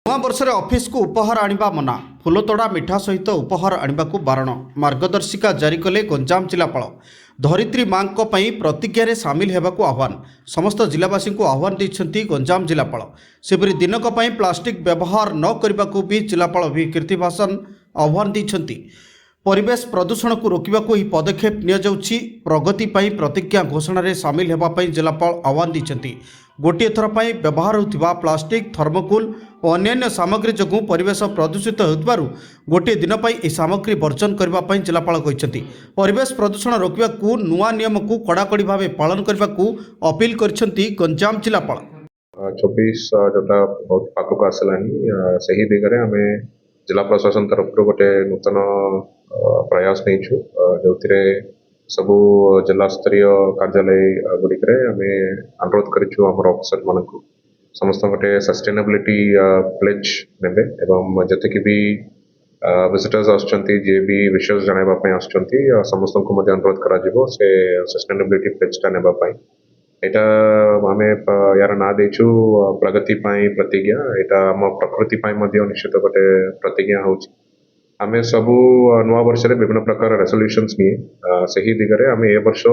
नवा वर्ष ऑफिस को उपहार आनिबा मना फुलतोड़ा मिठा सहित उपहार आनिबा को बारण मार्गदर्शिका जारी कले गंजाम जिलापाल धरित्री मां प्रतिज्ञा सामिल होगा आह्वान समस्त जिलावासी को आह्वान देते गंजाम जिलापाल सेपरी दिनक प्लास्टिक व्यवहार न करने को भी जिलापाल भी कीर्तिभाषण आह्वान देते परिवेश प्रदूषण को रोकने को पदक्षेप नि प्रगति प्रतिज्ञा घोषणा रे सामिल होगापी जिलापाल आह्वान देते गोटे थर व्यवहार होता प्लास्टिक थर्मोकोल और अन्य सामग्री जो परिवेश प्रदूषित होतिबारु गोटे दिन यह सामग्री वर्जन करने जिलापाल कहते परिवेश प्रदूषण रोकने को नुआ नियम को कड़ाकड़ी भाव पालन करने को अपील करछंती गंजाम जिलापाल 24 जोटा बहुत पाखक आसलानी से ही दिगरे आम जिला प्रशासन तरफ गोटे नूतन प्रयास नहीं जो सबू जिला स्तरीय कार्यालय गुड़िक आम अनुरोध कर अफिसर मान समस्त गोटे सस्टेनेबिलिटी प्लेज ने जति की भी विजिटर्स आसुच्चंती जे भी विषय जानवाई आसुच्चंती समस्त को अनुरोध करा से सस्टेनेबिलिटी प्लेजटा नेबाई यहाँ आम यार ना देचु प्रगति प्रतिज्ञा यहाँ आम प्रकृति निश्चित गोटे प्रतिज्ञा हो आम सबू नुआ वर्ष विभिन्न प्रकार रेजोल्यूशंस नहीं से ही दिगरे आम ए वर्ष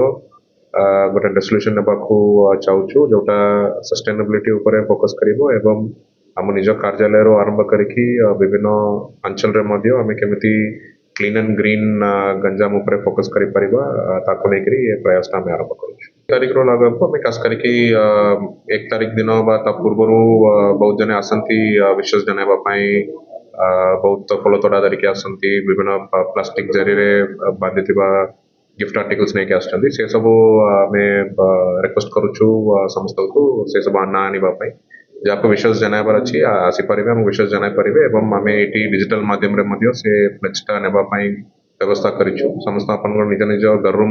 गोटे रेजोल्यूशन नेबाकू चाहूँ जोटा सस्टेनेबिलिटी उपरे फोकस करिवो एवं आम निज कार्यालय आरंभ करके विभिन्न अंचल आम केमिति क्लीन एंड ग्रीन गंजाम उपरे फोकस करि परिबा ताको लेकरी ए प्रयास आम आरंभ करूँ तारीख लगभग आम खास करके 1 तारीख दिन बा पूर्व बहुत जने आसंती विश्वास जनावाई बहुत फल तोड़ा धरिकी आसंती विभिन्न प्लास्टिक जरी बांधि गिफ्ट आर्टिकल्स नहीं आसुच्चंती से सब आम रिक्वेस्ट करुचु समस्त को से सब ना आने जहाँ विश्वास जनाबार अच्छी आसीपारे आम विश्वास जन पारे एवं आम ये डिजिटल माध्यम से प्लेजटा नापी व्यवस्था करूँ समस्त आप निज निज घरु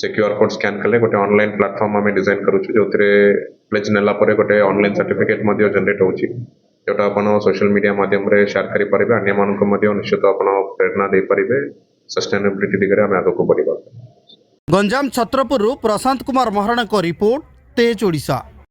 से क्यूआर कोड स्कैन कले गोटे ऑनलाइन प्लेटफॉर्म आम डिजाइन करुँ जो प्लेज नेला गोटे ऑनलाइन सर्टिफिकेट जनरेट हो जोटा आप सोशल मीडिया माध्यम शेयर करेंगे अन्य मानक निश्चित आप प्रेरणा दे पारे सस्टेनेबिलिटी दिगरे आम आगे बढ़ा। गंजाम छत्रपुर प्रशांत कुमार महाराणा रिपोर्ट तेज ओडिशा।